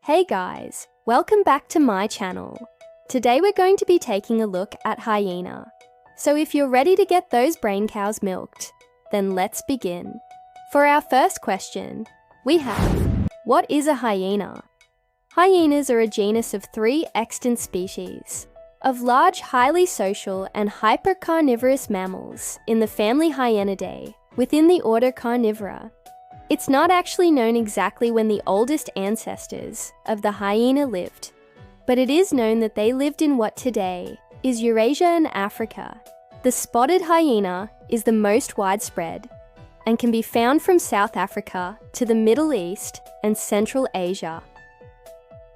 Hey guys, welcome back to my channel. Today we're going to be taking a look at hyena. So if you're ready to get those brain cows milked, then let's begin. For our first question, we have, what is a hyena? Hyenas are a genus of 3 extant species of large, highly social and hypercarnivorous mammals in the family Hyenidae within the order Carnivora. It's not actually known exactly when the oldest ancestors of the hyena lived, but it is known that they lived in what today is Eurasia and Africa. The spotted hyena is the most widespread and can be found from South Africa to the Middle East and Central Asia.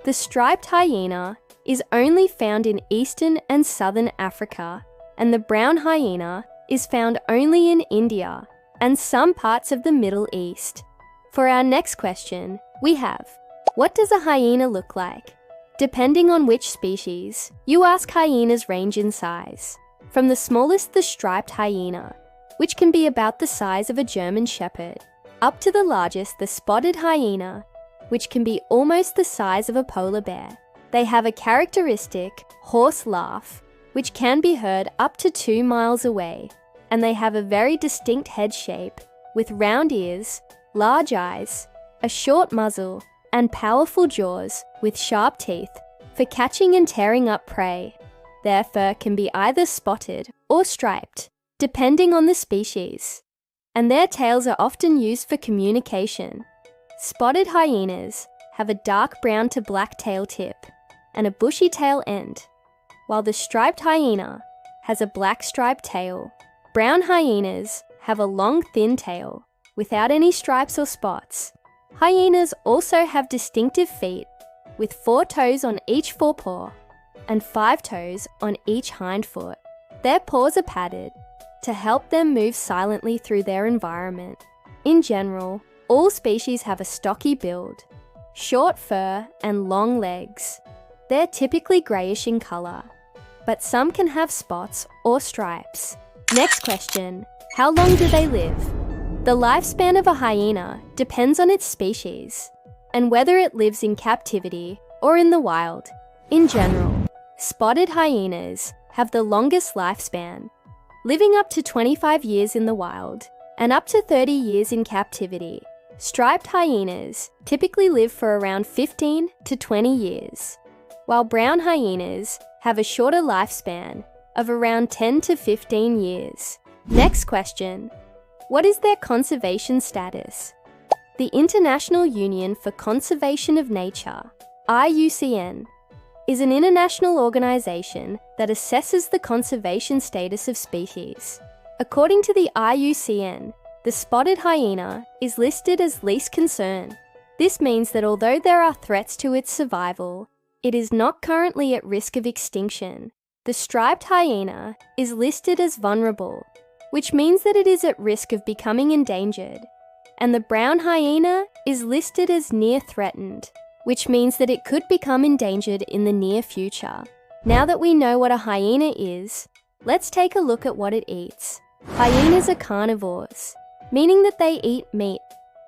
The striped hyena is only found in Eastern and Southern Africa, and the brown hyena is found only in India and some parts of the Middle East. For our next question, we have, what does a hyena look like? Depending on which species, you ask, hyenas range in size. From the smallest, the striped hyena, which can be about the size of a German shepherd, up to the largest, the spotted hyena, which can be almost the size of a polar bear. They have a characteristic hoarse laugh, which can be heard up to 2 miles away, and they have a very distinct head shape with round ears, large eyes, a short muzzle, and powerful jaws with sharp teeth for catching and tearing up prey. Their fur can be either spotted or striped, depending on the species, and their tails are often used for communication. Spotted hyenas have a dark brown to black tail tip and a bushy tail end, while the striped hyena has a black striped tail. Brown hyenas have a long, thin tail without any stripes or spots. Hyenas also have distinctive feet with 4 toes on each forepaw and 5 toes on each hind foot. Their paws are padded to help them move silently through their environment. In general, all species have a stocky build, short fur and long legs. They're typically greyish in colour, but some can have spots or stripes. Next question, how long do they live? The lifespan of a hyena depends on its species and whether it lives in captivity or in the wild. In general, spotted hyenas have the longest lifespan, living up to 25 years in the wild and up to 30 years in captivity. Striped hyenas typically live for around 15 to 20 years, while brown hyenas have a shorter lifespan of around 10 to 15 years. Next question, what is their conservation status? The International Union for Conservation of Nature, IUCN, is an international organization that assesses the conservation status of species. According to the IUCN, the spotted hyena is listed as least concern. This means that although there are threats to its survival, it is not currently at risk of extinction. The striped hyena is listed as vulnerable, which means that it is at risk of becoming endangered. And the brown hyena is listed as near threatened, which means that it could become endangered in the near future. Now that we know what a hyena is, let's take a look at what it eats. Hyenas are carnivores, meaning that they eat meat.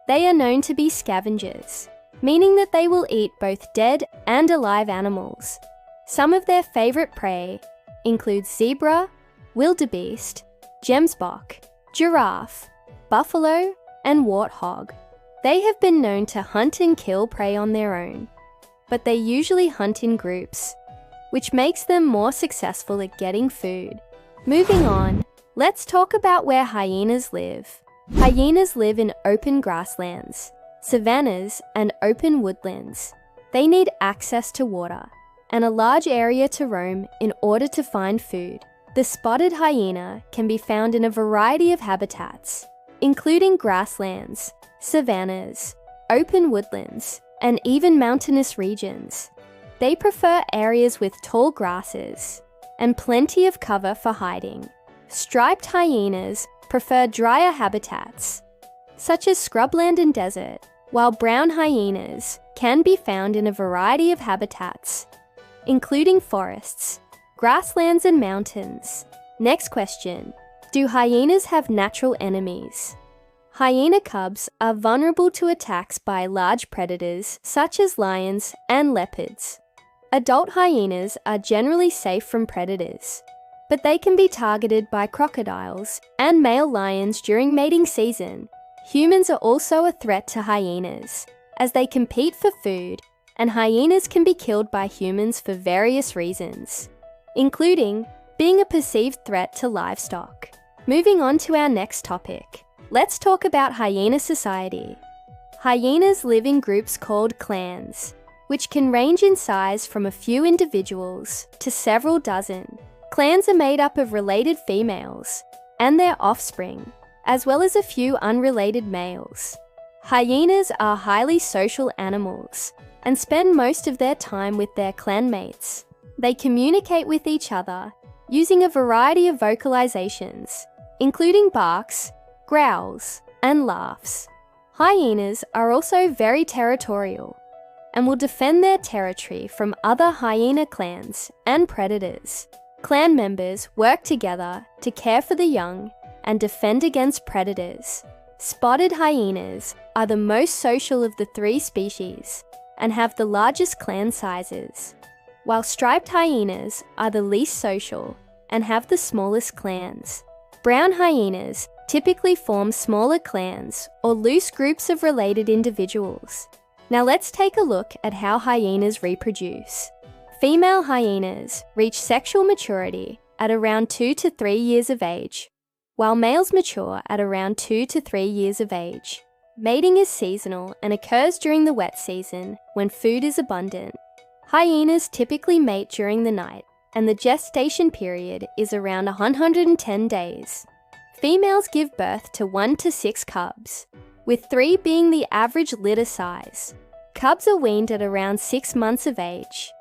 They are known to be scavengers, meaning that they will eat both dead and alive animals. Some of their favorite prey include zebra, wildebeest, gemsbok, giraffe, buffalo, and warthog. They have been known to hunt and kill prey on their own, but they usually hunt in groups, which makes them more successful at getting food. Moving on, let's talk about where hyenas live. Hyenas live in open grasslands, savannas, and open woodlands. They need access to water and a large area to roam in order to find food. The spotted hyena can be found in a variety of habitats, including grasslands, savannas, open woodlands, and even mountainous regions. They prefer areas with tall grasses and plenty of cover for hiding. Striped hyenas prefer drier habitats, such as scrubland and desert, while brown hyenas can be found in a variety of habitats, including forests, grasslands, and mountains. Next question, do hyenas have natural enemies? Hyena cubs are vulnerable to attacks by large predators such as lions and leopards. Adult hyenas are generally safe from predators, but they can be targeted by crocodiles and male lions during mating season. Humans are also a threat to hyenas, as they compete for food, and hyenas can be killed by humans for various reasons, including being a perceived threat to livestock. Moving on to our next topic, let's talk about hyena society. Hyenas live in groups called clans, which can range in size from a few individuals to several dozen. Clans are made up of related females and their offspring, as well as a few unrelated males. Hyenas are highly social animals and spend most of their time with their clanmates. They communicate with each other using a variety of vocalizations, including barks, growls, and laughs. Hyenas are also very territorial and will defend their territory from other hyena clans and predators. Clan members work together to care for the young and defend against predators. Spotted hyenas are the most social of the three species and have the largest clan sizes, while striped hyenas are the least social and have the smallest clans. Brown hyenas typically form smaller clans or loose groups of related individuals. Now let's take a look at how hyenas reproduce. Female hyenas reach sexual maturity at around 2 to 3 years of age, while males mature at around 2 to 3 years of age. Mating is seasonal and occurs during the wet season when food is abundant. Hyenas typically mate during the night, and the gestation period is around 110 days. Females give birth to 1 to 6 cubs, with 3 being the average litter size. Cubs are weaned at around 6 months of age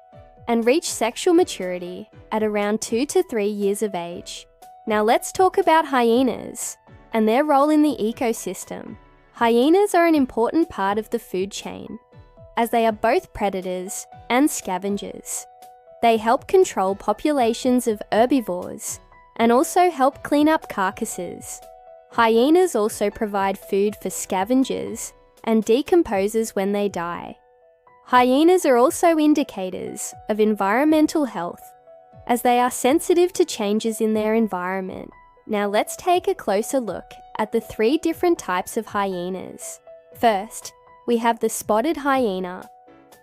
and reach sexual maturity at around 2 to 3 years of age. Now let's talk about hyenas and their role in the ecosystem. Hyenas are an important part of the food chain, as they are both predators and scavengers. They help control populations of herbivores and also help clean up carcasses. Hyenas also provide food for scavengers and decomposers when they die. Hyenas are also indicators of environmental health, as they are sensitive to changes in their environment. Now let's take a closer look at the 3 different types of hyenas. First, we have the spotted hyena,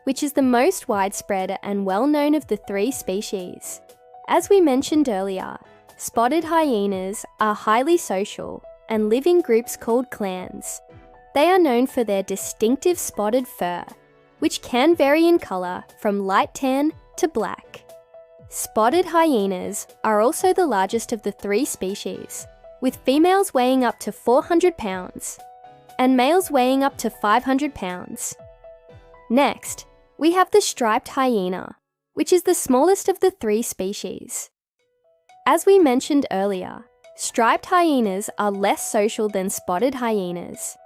which is the most widespread and well-known of the 3 species. As we mentioned earlier, spotted hyenas are highly social and live in groups called clans. They are known for their distinctive spotted fur, which can vary in colour from light tan to black. Spotted hyenas are also the largest of the 3 species, with females weighing up to 400 pounds and males weighing up to 500 pounds. Next, we have the striped hyena, which is the smallest of the 3 species. As we mentioned earlier, striped hyenas are less social than spotted hyenas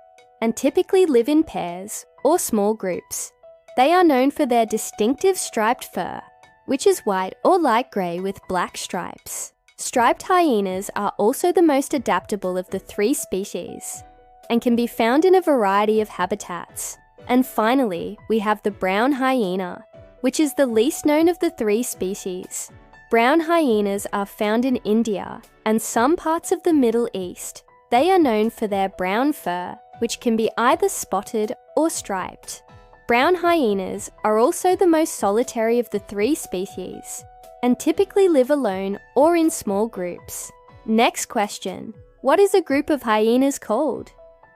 and typically live in pairs or small groups. They are known for their distinctive striped fur, which is white or light grey with black stripes. Striped hyenas are also the most adaptable of the 3 species and can be found in a variety of habitats. And finally, we have the brown hyena, which is the least known of the 3 species. Brown hyenas are found in India and some parts of the Middle East. They are known for their brown fur, which can be either spotted or striped. Brown hyenas are also the most solitary of the 3 species and typically live alone or in small groups. Next question, what is a group of hyenas called?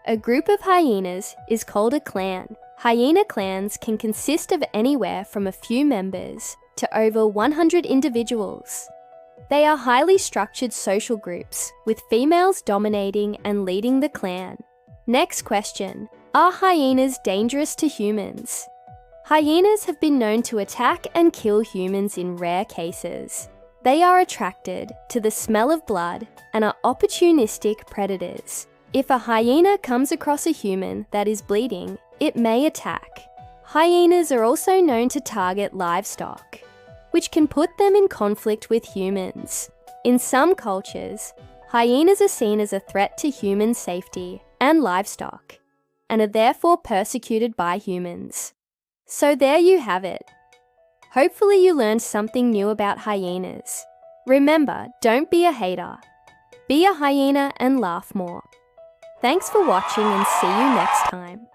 A group of hyenas is called a clan. Hyena clans can consist of anywhere from a few members to over 100 individuals. They are highly structured social groups, with females dominating and leading the clan. Next question, are hyenas dangerous to humans? Hyenas have been known to attack and kill humans in rare cases. They are attracted to the smell of blood and are opportunistic predators. If a hyena comes across a human that is bleeding, it may attack. Hyenas are also known to target livestock, which can put them in conflict with humans. In some cultures, hyenas are seen as a threat to human safety and livestock, and are therefore persecuted by humans. So there you have it. Hopefully you learned something new about hyenas. Remember, don't be a hater. Be a hyena and laugh more. Thanks for watching and see you next time.